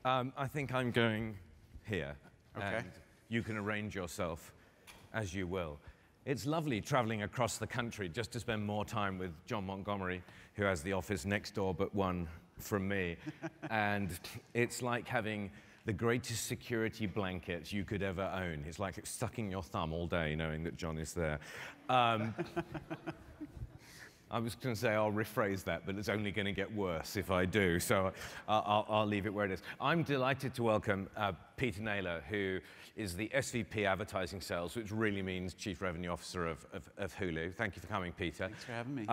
I think I'm going here. Okay. And you can arrange yourself as you will. It's lovely traveling across the country just to spend more time with John Montgomery, who has the office next door but one from me. And it's like having the greatest security blanket you could ever own. It's like sucking your thumb all day knowing that John is there. I was going to say I'll rephrase that, but it's only going to get worse if I do, so I'll leave it where it is. I'm delighted to welcome Peter Naylor, who is the SVP Advertising Sales, which really means Chief Revenue Officer of Hulu. Thank you for coming, Peter. Thanks for having me.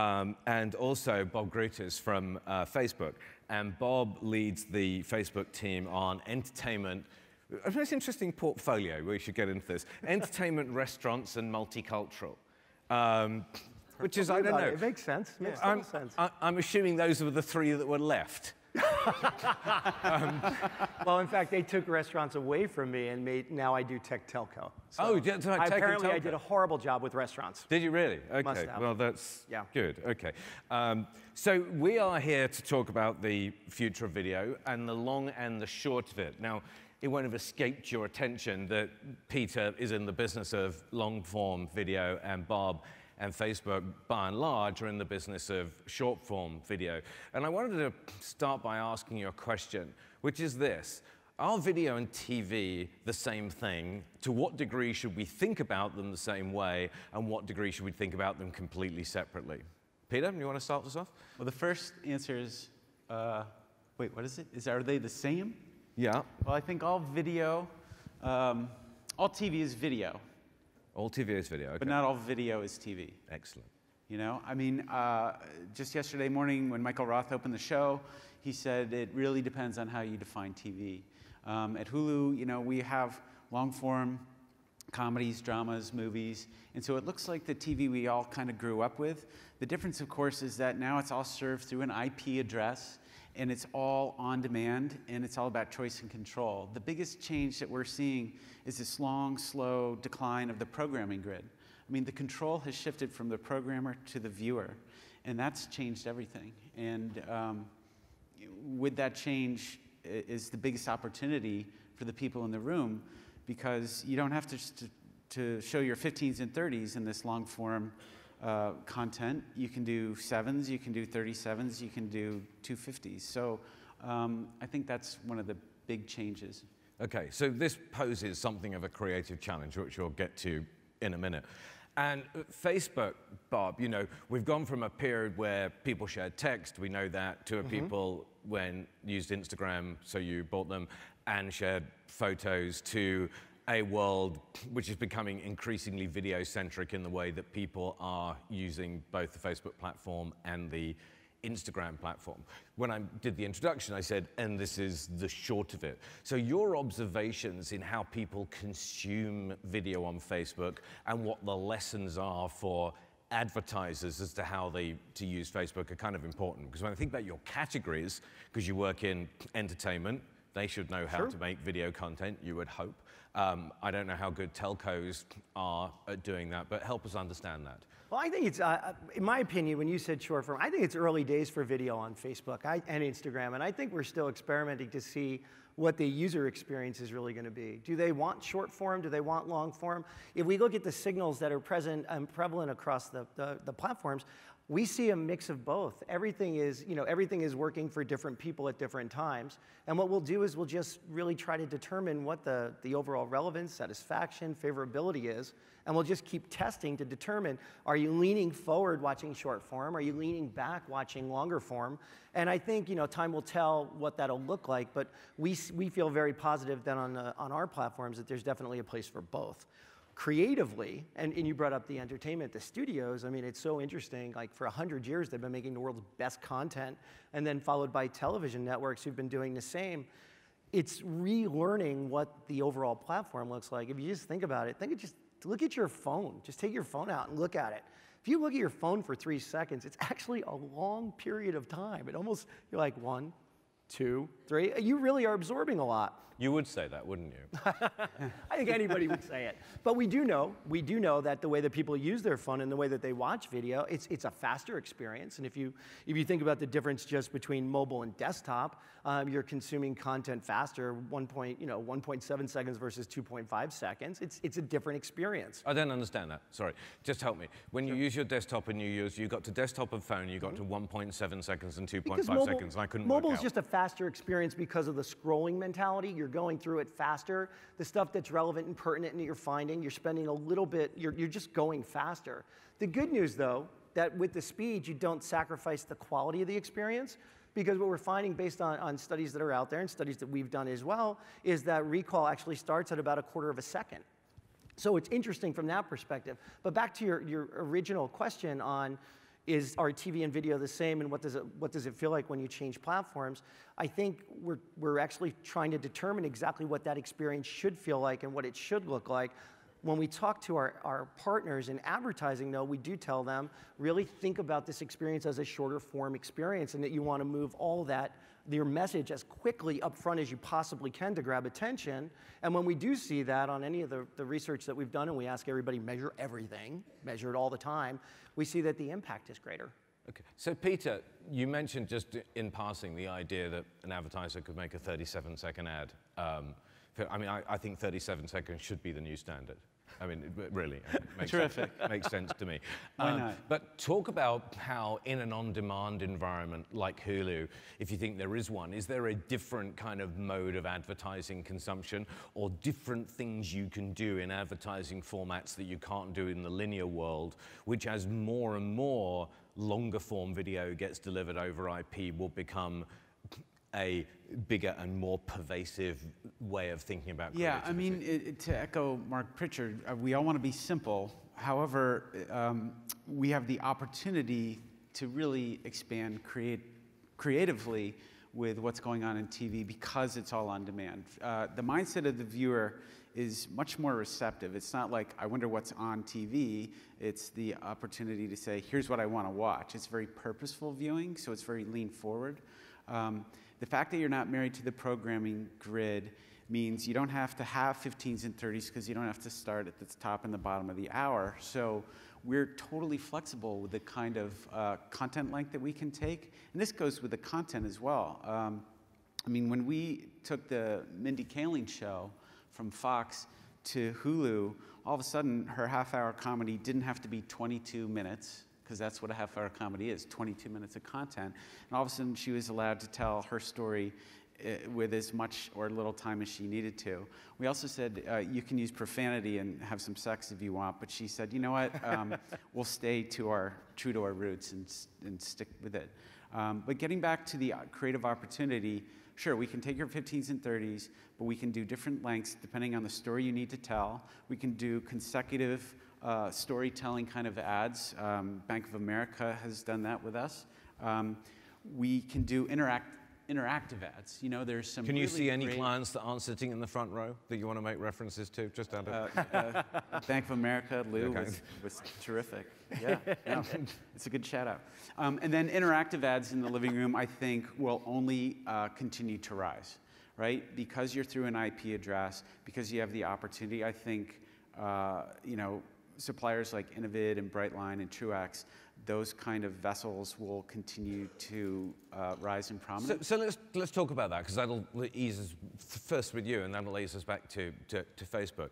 And also Bob Grutas from Facebook. And Bob leads the Facebook team on entertainment. A most interesting portfolio. We should get into this. Entertainment, restaurants, and multicultural. Which is, I don't know. It makes sense. It makes total sense. I'm assuming those were the three that were left. Well, in fact, they took restaurants away from me, and now I do tech telco. So Oh, tech apparently telco. I did a horrible job with restaurants. Did you really? Must Okay, have. well, that's Yeah. good. Okay. So we are here to talk about the future of video and the long and the short of it. Now, it won't have escaped your attention that Peter is in the business of long-form video, and Bob and Facebook, by and large, are in the business of short-form video. And I wanted to start by asking you a question, which is this. Are video and TV the same thing? To what degree should we think about them the same way? And what degree should we think about them completely separately? Peter, you want to start this off? Well, the first answer is, wait, what is it? Are they the same? Yeah. Well, I think all video, all TV is video. All TV is video, okay. But not all video is TV. Excellent. You know, I mean, just yesterday morning when Michael Roth opened the show, he said it really depends on how you define TV. At Hulu, you know, we have long-form comedies, dramas, movies, and so it looks like the TV we all kind of grew up with. The difference, of course, is that now it's all served through an IP address, and it's all on demand, and it's all about choice and control. The biggest change that we're seeing is this long, slow decline of the programming grid. I mean, the control has shifted from the programmer to the viewer, and that's changed everything. And with that change is the biggest opportunity for the people in the room, because you don't have to show your 15s and 30s in this long-form content. You can do 7s, you can do 37s, you can do 250s. So I think that's one of the big changes. Okay, so this poses something of a creative challenge, which we'll get to in a minute. And Facebook, Bob, you know, we've gone from a period where people shared text, we know that, to a people when used Instagram, so you bought them, and shared photos, to a world which is becoming increasingly video-centric in the way that people are using both the Facebook platform and the Instagram platform. When I did the introduction, I said, and this is the short of it. So your observations in how people consume video on Facebook and what the lessons are for advertisers as to how to use Facebook are kind of important. Because when I think about your categories, because you work in entertainment, they should know how to make video content, you would hope. I don't know how good telcos are at doing that, but help us understand that. Well, I think it's, in my opinion, when you said short form, I think it's early days for video on Facebook and Instagram, and I think we're still experimenting to see what the user experience is really going to be. Do they want short form? Do they want long form? If we look at the signals that are present and prevalent across the platforms, we see a mix of both. Everything is, you know, everything is working for different people at different times. And what we'll do is we'll just really try to determine what the overall relevance, satisfaction, favorability is. And we'll just keep testing to determine, are you leaning forward watching short form? Are you leaning back watching longer form? And I think, you know, time will tell what that'll look like. But we feel very positive that on our platforms that there's definitely a place for both. Creatively, and you brought up the entertainment, the studios, I mean, it's so interesting. Like, for 100 years, they've been making the world's best content, and then followed by television networks who've been doing the same. It's relearning what the overall platform looks like. If you just think about it, just look at your phone. Just take your phone out and look at it. If you look at your phone for 3 seconds, it's actually a long period of time. It almost, you're like 1, 2, 3. You really are absorbing a lot. You would say that, wouldn't you? I think anybody would say it. But we do know that the way that people use their phone and the way that they watch video, it's a faster experience. And if you think about the difference just between mobile and desktop, you're consuming content faster, 1.7 seconds versus 2.5 seconds. It's a different experience. I don't understand that. Sorry. Just help me. When you use your desktop and you got to desktop and phone, you got to 1.7 seconds and 2.5 seconds, and I couldn't work out. Mobile is just a faster experience because of the scrolling mentality. You're going through it faster. The stuff that's relevant and pertinent and that you're finding, you're spending a little bit, you're just going faster. The good news, though, that with the speed, you don't sacrifice the quality of the experience, because what we're finding based on studies that are out there and studies that we've done as well is that recall actually starts at about 1/4 of a second. So it's interesting from that perspective. But back to your original question on are TV and video the same, and what does it feel like when you change platforms? I think we're actually trying to determine exactly what that experience should feel like and what it should look like. When we talk to our partners in advertising, though, we do tell them, really think about this experience as a shorter form experience, and that you want to move all that, your message, as quickly up front as you possibly can to grab attention. And when we do see that on any of the research that we've done, and we ask everybody measure everything, measure it all the time, we see that the impact is greater. Okay. So Peter, you mentioned just in passing the idea that an advertiser could make a 37-second ad. I think 37 seconds should be the new standard. I mean, really, it makes Terrific. Makes sense to me. Why not? But talk about how in an on-demand environment like Hulu, if you think there is one, is there a different kind of mode of advertising consumption, or different things you can do in advertising formats that you can't do in the linear world, which as more and more longer form video gets delivered over IP will become a bigger and more pervasive way of thinking about creativity? Yeah, I mean, to echo Mark Pritchard, we all want to be simple. However, we have the opportunity to really expand creatively with what's going on in TV because it's all on demand. The mindset of the viewer is much more receptive. It's not like, I wonder what's on TV. It's the opportunity to say, here's what I want to watch. It's very purposeful viewing, so it's very lean forward. The fact that you're not married to the programming grid means you don't have to have 15s and 30s because you don't have to start at the top and the bottom of the hour. So we're totally flexible with the kind of content length that we can take. And this goes with the content as well. I mean, when we took the Mindy Kaling show from Fox to Hulu, all of a sudden her half-hour comedy didn't have to be 22 minutes. Because that's what a half-hour comedy is, 22 minutes of content. And all of a sudden, she was allowed to tell her story with as much or little time as she needed to. We also said, you can use profanity and have some sex if you want, but she said, you know what, we'll stay true to our roots and stick with it. But getting back to the creative opportunity, sure, we can take your 15s and 30s, but we can do different lengths depending on the story you need to tell. We can do consecutive storytelling kind of ads. Bank of America has done that with us. We can do interactive ads. You know, there's some. Can you really see any great clients that aren't sitting in the front row that you want to make references to? Just out of Bank of America, Lou Okay. was terrific. Yeah, no, it's a good shout out. And then interactive ads in the living room, I think, will only continue to rise, right? Because you're through an IP address, because you have the opportunity. I think, you know, suppliers like Innovid and Brightline and Truax, those kind of vessels will continue to rise in prominence. So let's talk about that, because that'll ease us first with you, and that'll ease us back to Facebook.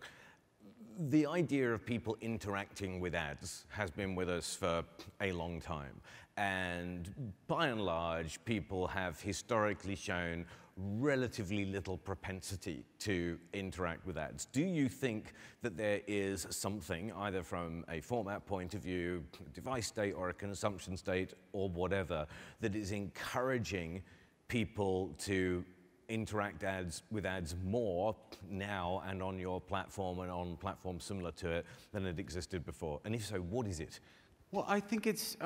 The idea of people interacting with ads has been with us for a long time. And by and large, people have historically shown relatively little propensity to interact with ads. Do you think that there is something, either from a format point of view, a device state or a consumption state or whatever, that is encouraging people to interact with ads more now and on your platform and on platforms similar to it than it existed before? And if so, what is it? Well, I think it's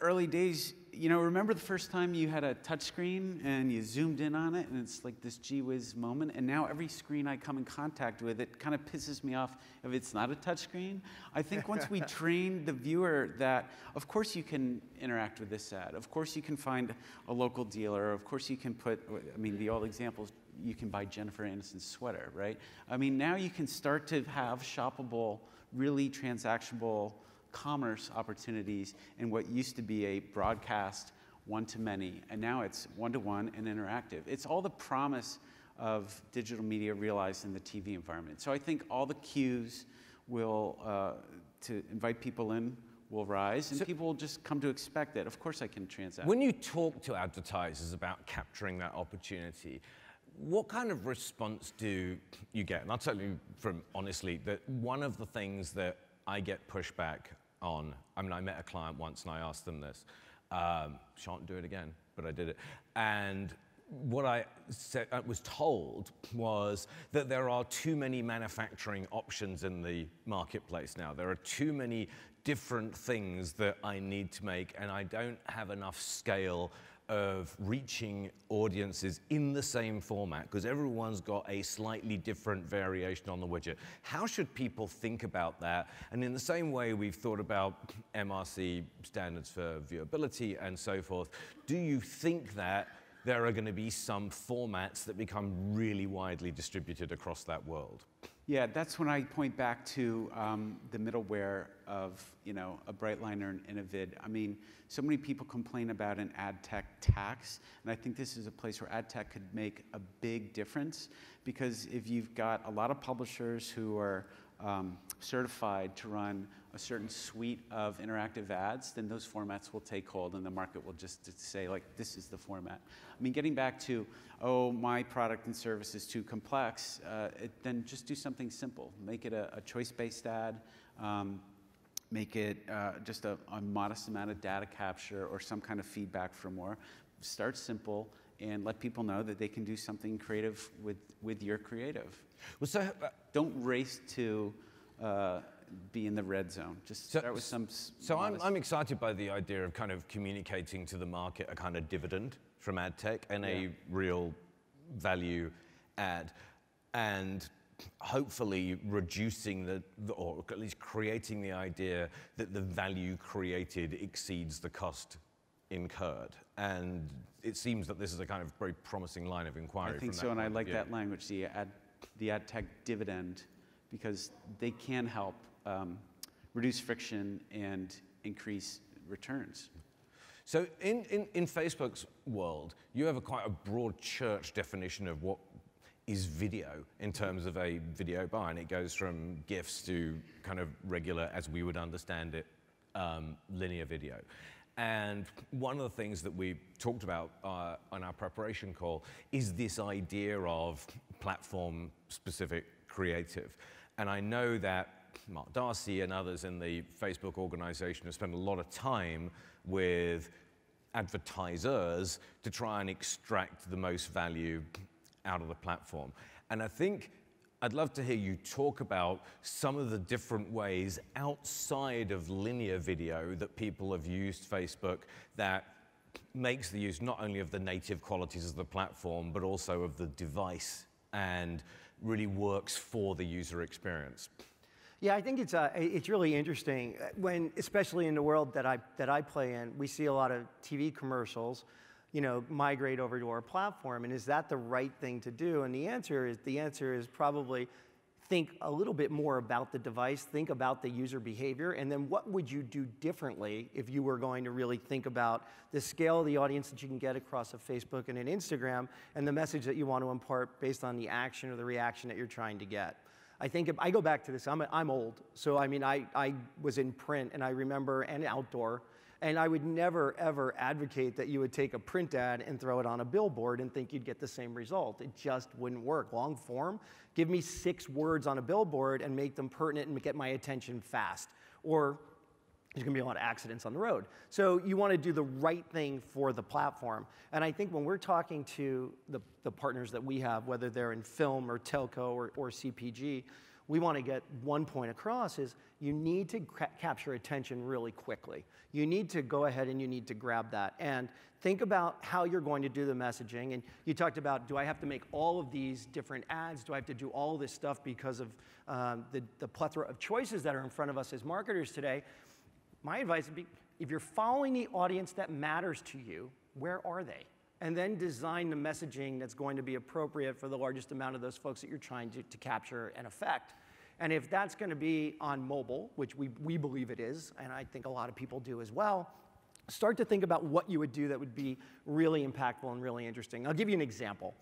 early days. You know, remember the first time you had a touch screen and you zoomed in on it and it's like this gee whiz moment, and now every screen I come in contact with, it kind of pisses me off if it's not a touch screen. I think once we train the viewer that, of course you can interact with this ad, of course you can find a local dealer, of course you can put, I mean, the old example is you can buy Jennifer Aniston's sweater, right? I mean, now you can start to have shoppable, really transactionable commerce opportunities in what used to be a broadcast one-to-many, and now it's one-to-one and interactive. It's all the promise of digital media realized in the TV environment. So I think all the cues will, to invite people in, will rise, and people will just come to expect that. Of course I can transact. When you talk to advertisers about capturing that opportunity, what kind of response do you get? And I'll tell you from honestly that one of the things that I get pushback on, I mean, I met a client once and I asked them this, shan't do it again, but I did it. And what I was told was that there are too many manufacturing options in the marketplace now. There are too many different things that I need to make, and I don't have enough scale of reaching audiences in the same format, because everyone's got a slightly different variation on the widget. How should people think about that? And in the same way we've thought about MRC standards for viewability and so forth, do you think that there are going to be some formats that become really widely distributed across that world? Yeah, that's when I point back to the middleware of, you know, a Brightliner and Innovid. I mean, so many people complain about an ad tech tax, and I think this is a place where ad tech could make a big difference, because if you've got a lot of publishers who are certified to run a certain suite of interactive ads, then those formats will take hold and the market will just say, like, this is the format. I mean, getting back to, oh, my product and service is too complex, then just do something simple. Make it a choice-based ad, make it just a modest amount of data capture or some kind of feedback for more. Start simple and let people know that they can do something creative with your creative. Well, so don't race to be in the red zone. Just start with some. So I'm excited by the idea of kind of communicating to the market a kind of dividend from ad tech and a real value ad, and hopefully reducing or at least creating the idea that the value created exceeds the cost incurred. And it seems that this is a kind of very promising line of inquiry. I think so, and I like that language, the ad tech dividend, because they can help reduce friction and increase returns. So in Facebook's world, you have quite a broad church definition of what is video in terms of a video buy, and it goes from GIFs to kind of regular, as we would understand it, linear video. And one of the things that we talked about on our preparation call is this idea of platform-specific creative. And I know that Mark Darcy and others in the Facebook organization have spent a lot of time with advertisers to try and extract the most value out of the platform. And I think I'd love to hear you talk about some of the different ways outside of linear video that people have used Facebook that makes the use not only of the native qualities of the platform, but also of the device, and really works for the user experience. Yeah, I think it's really interesting when, especially in the world that I play in, we see a lot of TV commercials, you know, migrate over to our platform, and is that the right thing to do? And the answer is probably think a little bit more about the device, think about the user behavior, and then what would you do differently if you were going to really think about the scale of the audience that you can get across a Facebook and an Instagram, and the message that you want to impart based on the action or the reaction that you're trying to get. I think if I go back to this, I'm old, so I mean, I was in print, and I remember, and outdoor, and I would never, ever advocate that you would take a print ad and throw it on a billboard and think you'd get the same result. It just wouldn't work. Long form, give me 6 words on a billboard and make them pertinent and get my attention fast. Or there's going to be a lot of accidents on the road. So you want to do the right thing for the platform. And I think when we're talking to the partners that we have, whether they're in film or telco or CPG, we want to get one point across is you need to capture attention really quickly. You need to go ahead and you need to grab that. And think about how you're going to do the messaging. And you talked about, do I have to make all of these different ads? Do I have to do all this stuff because of the plethora of choices that are in front of us as marketers today? My advice would be, if you're following the audience that matters to you, where are they? and then design the messaging that's going to be appropriate for the largest amount of those folks that you're trying to capture and affect. And if that's going to be on mobile, which we believe it is, and I think a lot of people do as well, start to think about what you would do that would be really impactful and really interesting. I'll give you an example.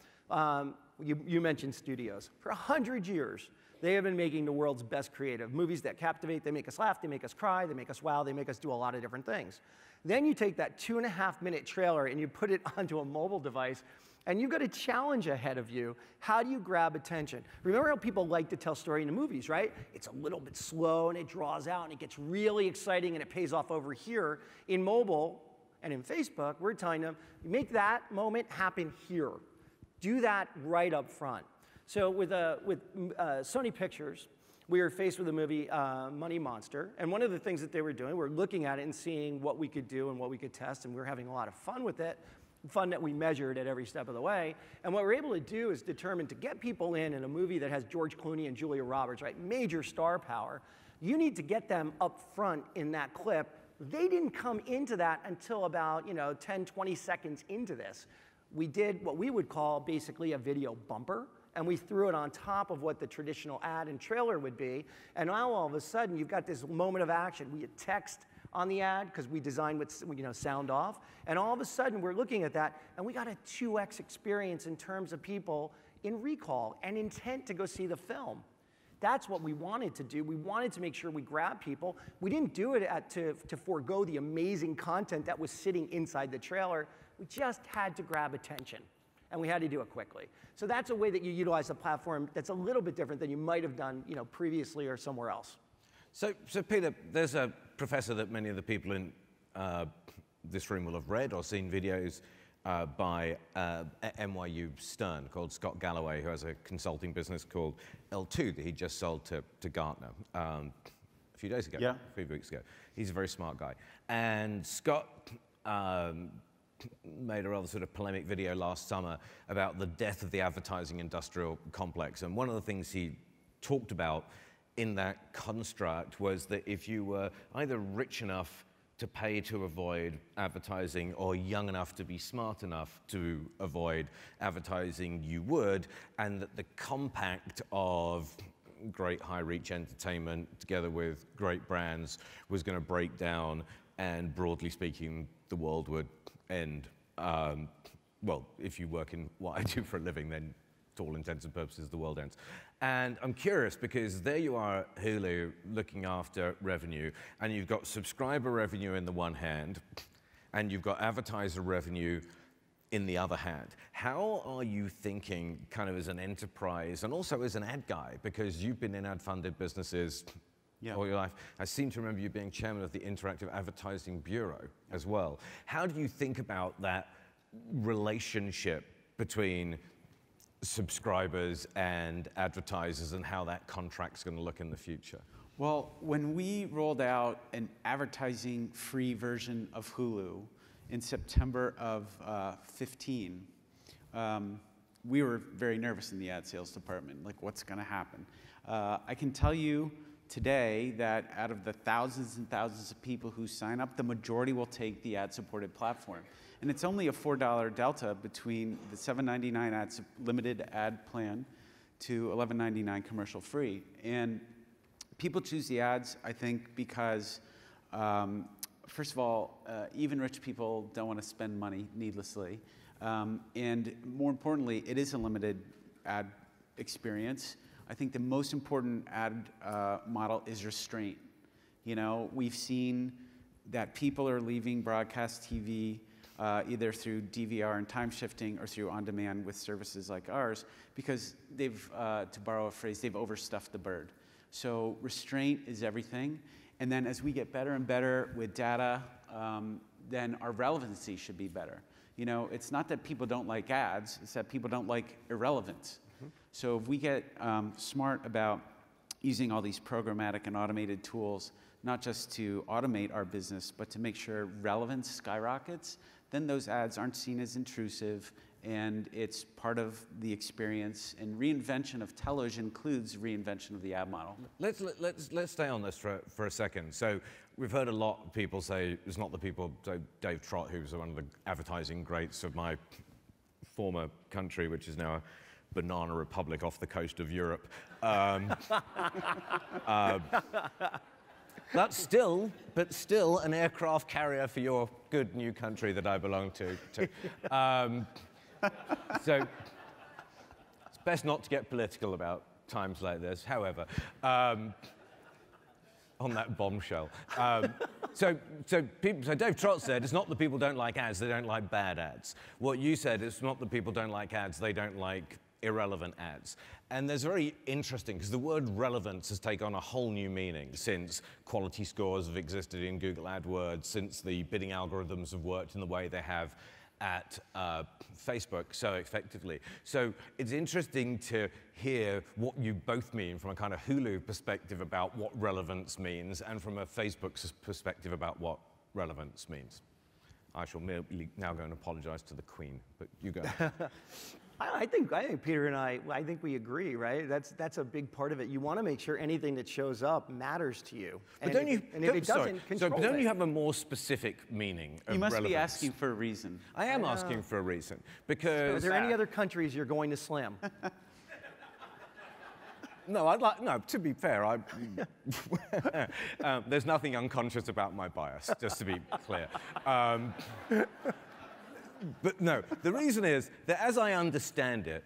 You mentioned studios. For 100 years, they have been making the world's best creative movies that captivate. They make us laugh, they make us cry, they make us wow, they make us do a lot of different things. Then you take that 2.5-minute trailer and you put it onto a mobile device, and you've got a challenge ahead of you. How do you grab attention? Remember how people like to tell story in the movies, right? It's a little bit slow, and it draws out, and it gets really exciting, and it pays off over here. In mobile and in Facebook, we're telling them, make that moment happen here. Do that right up front. So with Sony Pictures, we were faced with the movie Money Monster, and one of the things that they were doing, we're looking at it and seeing what we could do and what we could test, and we were having a lot of fun with it, fun that we measured at every step of the way. And what we're able to do is determine to get people in a movie that has George Clooney and Julia Roberts, right, major star power, you need to get them up front in that clip. They didn't come into that until about 10, 20 seconds into this. We did what we would call basically a video bumper, and we threw it on top of what the traditional ad and trailer would be. And now all of a sudden, you've got this moment of action. We had text on the ad because we designed with sound off. And all of a sudden, we're looking at that, and we got a 2x experience in terms of people in recall and intent to go see the film. That's what we wanted to do. We wanted to make sure we grab people. We didn't do it to forego the amazing content that was sitting inside the trailer. We just had to grab attention, and we had to do it quickly. So that's a way that you utilize the platform that's a little bit different than you might have done previously or somewhere else. So Peter, there's a professor that many of the people in this room will have read or seen videos by at NYU Stern called Scott Galloway, who has a consulting business called L2 that he just sold to Gartner a few days ago, a few weeks ago. He's a very smart guy. And Scott made a rather sort of polemic video last summer about the death of the advertising industrial complex. And one of the things he talked about in that construct was that if you were either rich enough to pay to avoid advertising or young enough to be smart enough to avoid advertising, you would, and that the compact of great high-reach entertainment together with great brands was going to break down, and broadly speaking, the world would end. Well, if you work in what I do for a living, then to all intents and purposes, the world ends. And I'm curious because there you are, Hulu, looking after revenue, and you've got subscriber revenue in the one hand, and you've got advertiser revenue in the other hand. How are you thinking kind of as an enterprise and also as an ad guy? Because you've been in ad-funded businesses all your life. I seem to remember you being chairman of the Interactive Advertising Bureau as well. How do you think about that relationship between subscribers and advertisers and how that contract's going to look in the future? Well, when we rolled out an advertising-free version of Hulu in September of 15, we were very nervous in the ad sales department, like what's going to happen. I can tell you today that out of the thousands and thousands of people who sign up, the majority will take the ad-supported platform. And it's only a $4 delta between the $7.99 limited ad plan to $11.99 commercial free. And people choose the ads, I think, because, first of all, even rich people don't want to spend money needlessly. And more importantly, it is a limited ad experience. I think the most important ad model is restraint. We've seen that people are leaving broadcast TV either through DVR and time shifting or through on-demand with services like ours because they've, to borrow a phrase, they've overstuffed the bird. So restraint is everything. And then as we get better and better with data, then our relevancy should be better. It's not that people don't like ads, it's that people don't like irrelevance. So if we get smart about using all these programmatic and automated tools, not just to automate our business, but to make sure relevance skyrockets, then those ads aren't seen as intrusive, and it's part of the experience. And reinvention of television includes reinvention of the ad model. Let's stay on this for a second. So we've heard a lot of people say, it's not the people, so Dave Trott, who's one of the advertising greats of my former country, which is now a banana republic off the coast of Europe. But still an aircraft carrier for your good new country that I belong to. So it's best not to get political about times like this. However, on that bombshell. So Dave Trott said it's not that people don't like ads, they don't like bad ads. What you said is not that people don't like ads, they don't like irrelevant ads. And there's very interesting, because the word relevance has taken on a whole new meaning since quality scores have existed in Google AdWords, since the bidding algorithms have worked in the way they have at Facebook so effectively. So it's interesting to hear what you both mean from a kind of Hulu perspective about what relevance means, and from a Facebook perspective about what relevance means. I shall merely now go and apologize to the Queen, but you go. I think Peter and I think we agree, right? That's a big part of it. You want to make sure anything that shows up matters to you. But if it doesn't, control but don't it. you have a more specific meaning of You must relevance? be asking for a reason. I am asking for a reason, because... Are there any other countries you're going to slam? No, to be fair, there's nothing unconscious about my bias, just to be clear. But no, the reason is that, as I understand it,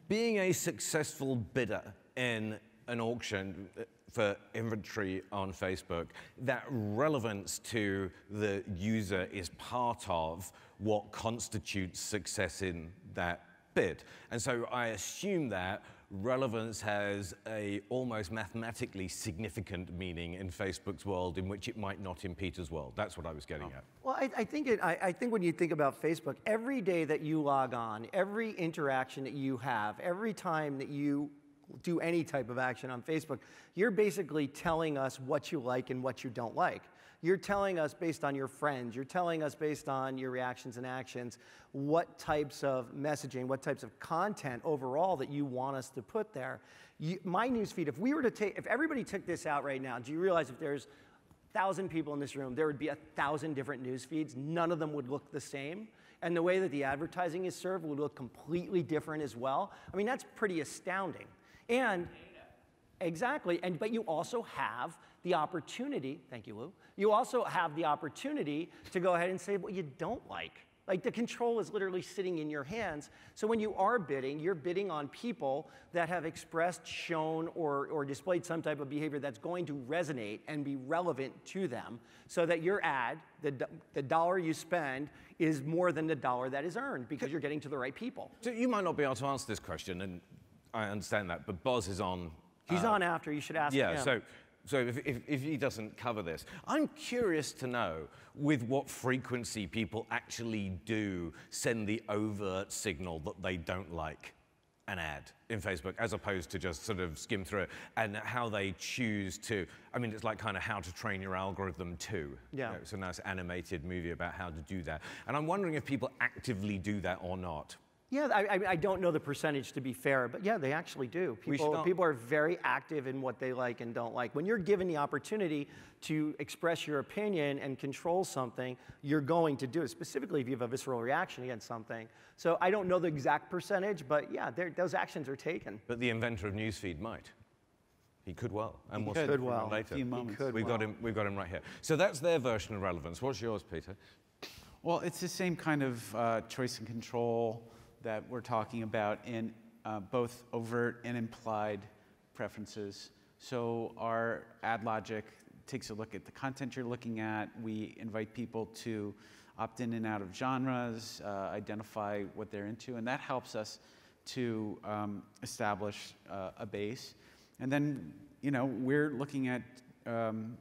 being a successful bidder in an auction for inventory on Facebook, that relevance to the user is part of what constitutes success in that bid. And so I assume that relevance has a almost mathematically significant meaning in Facebook's world in which it might not in Peter's world. That's what I was getting at. Well, I think when you think about Facebook, every day that you log on, every interaction that you have, every time that you do any type of action on Facebook, you're basically telling us what you like and what you don't like. You're telling us based on your friends, you're telling us based on your reactions and actions, what types of messaging, what types of content overall that you want us to put there. My newsfeed, if everybody took this out right now, do you realize if there's 1,000 people in this room, there would be 1,000 different news feeds. None of them would look the same. And the way that the advertising is served would look completely different as well. I mean, that's pretty astounding. And exactly, but you also have the opportunity, thank you, Lou, you also have the opportunity to go ahead and say what you don't like. Like, the control is literally sitting in your hands. So when you are bidding, you're bidding on people that have expressed, shown, or displayed some type of behavior that's going to resonate and be relevant to them, so that your ad, the dollar you spend, is more than the dollar that is earned, because you're getting to the right people. So you might not be able to answer this question, and I understand that, but Boz is on. He's on after. You should ask him. Yeah, so if he doesn't cover this, I'm curious to know with what frequency people actually do send the overt signal that they don't like an ad in Facebook, as opposed to just sort of skim through it, and how they choose to. I mean, it's like kind of How to Train Your Algorithm 2. Yeah. It's a nice animated movie about how to do that. And I'm wondering if people actively do that or not. Yeah, I don't know the percentage, to be fair, but yeah, they actually do. People are very active in what they like and don't like. When you're given the opportunity to express your opinion and control something, you're going to do it, specifically if you have a visceral reaction against something. So I don't know the exact percentage, but yeah, those actions are taken. But the inventor of Newsfeed might. He could well, and we'll could well. later. We've got him right here. So that's their version of relevance. What's yours, Peter? Well, it's the same kind of choice and control that we're talking about in both overt and implied preferences. So our ad logic takes a look at the content you're looking at. We invite people to opt in and out of genres, identify what they're into, and that helps us to establish a base. And then, we're looking at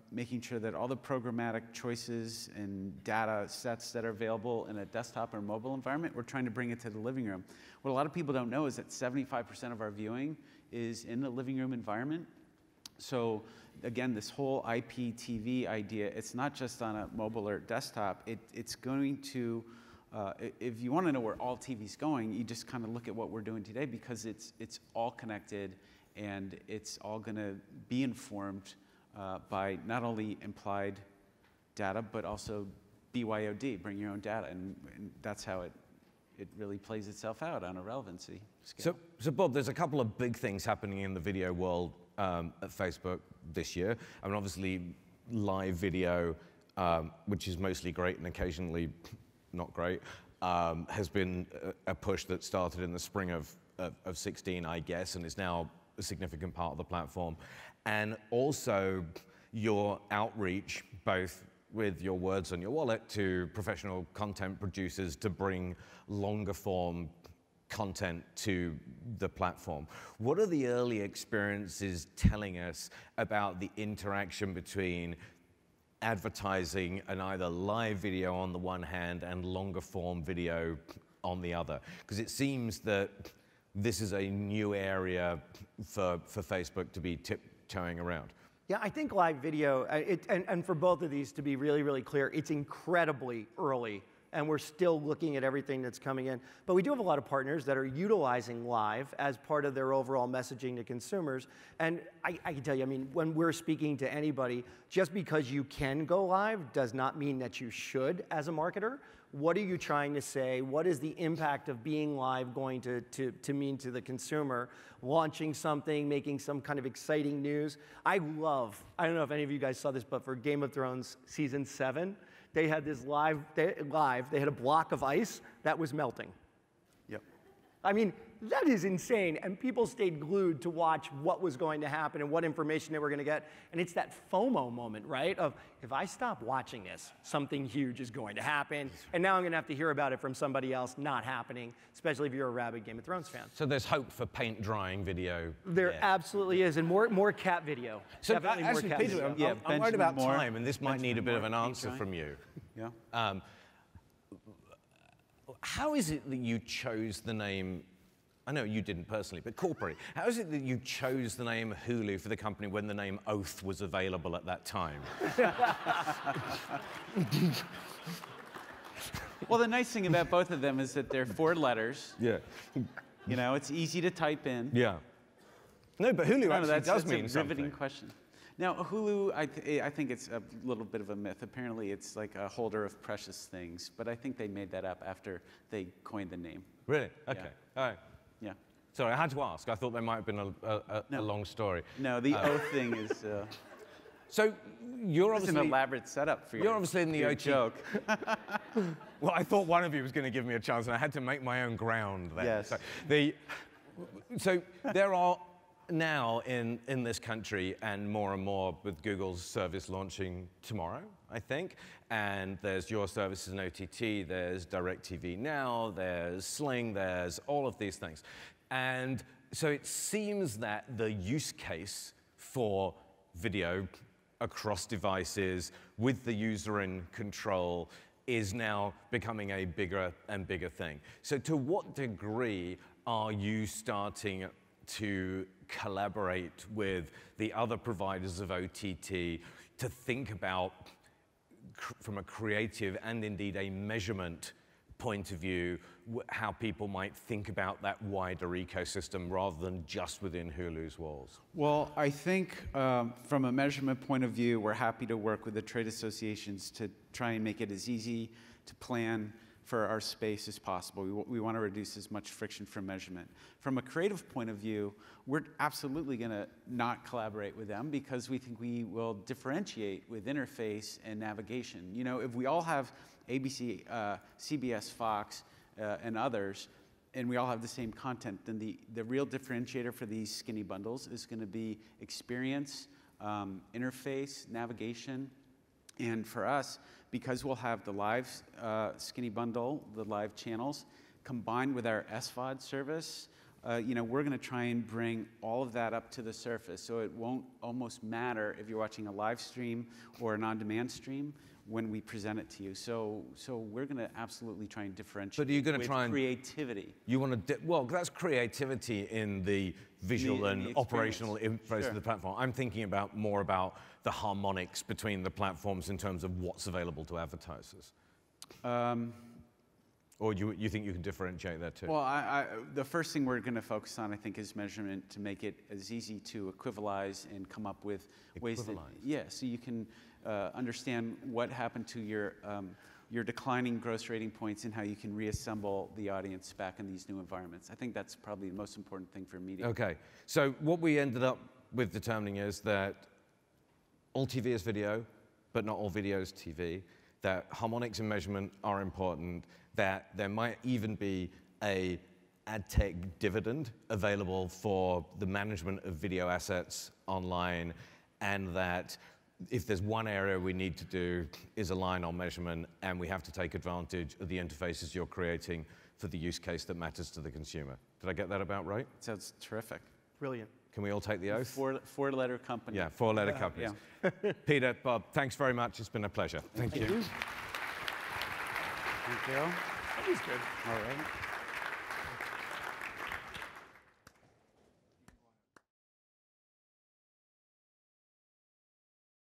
making sure that all the programmatic choices and data sets that are available in a desktop or mobile environment, we're trying to bring it to the living room. What a lot of people don't know is that 75% of our viewing is in the living room environment. So again, this whole IPTV idea, it's not just on a mobile or desktop. It's going to, if you want to know where all TV's going, you just kind of look at what we're doing today, because it's all connected, and it's all going to be informed by not only implied data, but also BYOD, bring your own data, and that's how it it really plays itself out on a relevancy scale. So Bob, there's a couple of big things happening in the video world at Facebook this year. I mean, obviously, live video, which is mostly great and occasionally not great, has been a push that started in the spring of 16, I guess, and is now a significant part of the platform. And also your outreach, both with your words on your wallet to professional content producers to bring longer form content to the platform. What are the early experiences telling us about the interaction between advertising and either live video on the one hand and longer form video on the other? Because it seems that this is a new area for Facebook to be tiptoeing around. Yeah, I think live video, and for both of these, to be really, really clear, it's incredibly early, and we're still looking at everything that's coming in. But we do have a lot of partners that are utilizing live as part of their overall messaging to consumers. And I can tell you, I mean, when we're speaking to anybody, just because you can go live does not mean that you should as a marketer. What are you trying to say? What is the impact of being live going to mean to the consumer? Launching something, making some kind of exciting news. I don't know if any of you guys saw this, but for Game of Thrones Season 7, they had this they had a block of ice that was melting. Yep. I mean, that is insane, and people stayed glued to watch what was going to happen and what information they were going to get. And it's that FOMO moment, right? Of, if I stop watching this, something huge is going to happen, and now I'm going to have to hear about it from somebody else not happening, especially if you're a rabid Game of Thrones fan. So there's hope for paint drying video. There absolutely is, and more cat video. So definitely more cat Peter, video. I'm worried about Moore. time, and this might need a bit of an answer from you. Yeah. How is it that you chose the name? I know you didn't personally, but corporately, how is it that you chose the name Hulu for the company when the name Oath was available at that time? Well, the nice thing about both of them is that they're 4 letters. Yeah. You know, it's easy to type in. Yeah. No, but Hulu actually does mean that's a riveting something. question. Now, Hulu, I think it's a little bit of a myth. Apparently, it's like a holder of precious things, but I think they made that up after they coined the name. Really? Okay. Yeah. All right. Yeah. Sorry, I had to ask. I thought there might have been a long story. No, the Oath thing is So you're it's obviously an elaborate setup for you're obviously in the your OT joke. Well, I thought one of you was going to give me a chance, and I had to make my own ground there. Yes. So there are now in this country, and more with Google's service launching tomorrow, I think, and there's your services in OTT, there's DirecTV Now, there's Sling, there's all of these things. And so it seems that the use case for video across devices with the user in control is now becoming a bigger and bigger thing. So to what degree are you starting to collaborate with the other providers of OTT to think about, from a creative and indeed a measurement point of view, how people might think about that wider ecosystem rather than just within Hulu's walls? Well, I think from a measurement point of view, we're happy to work with the trade associations to try and make it as easy to plan for our space as possible. We want to reduce as much friction from measurement. From a creative point of view, we're absolutely going to not collaborate with them because we think we will differentiate with interface and navigation. You know, if we all have ABC, CBS, Fox, and others, and we all have the same content, then the real differentiator for these skinny bundles is going to be experience, interface, navigation, and for us, because we'll have the live skinny bundle, the live channels, combined with our SVOD service, you know, we're going to try and bring all of that up to the surface, so it won't almost matter if you're watching a live stream or an on-demand stream when we present it to you. So we're going to absolutely try and differentiate. But are you going to try and creativity? You want to well, that's creativity in the visual and operational interface of the platform. I'm thinking about more about the harmonics between the platforms in terms of what's available to advertisers. Or you think you can differentiate that too? Well, the first thing we're going to focus on, I think, is measurement to make it as easy to equivalize and come up with ways that, so you can understand what happened to your declining gross rating points and how you can reassemble the audience back in these new environments. I think that's probably the most important thing for media. Okay, so what we ended up with determining is that all TV is video, but not all video is TV, that harmonics and measurement are important, that there might even be a ad tech dividend available for the management of video assets online, and that if there's one area we need to do is align on measurement, and we have to take advantage of the interfaces you're creating for the use case that matters to the consumer. Did I get that about right? Sounds terrific. Brilliant. Can we all take the oath? Four-letter company. Yeah, four-letter companies. Yeah. Peter, Bob, thanks very much. It's been a pleasure. Thank you. Thank you. That was good. All right.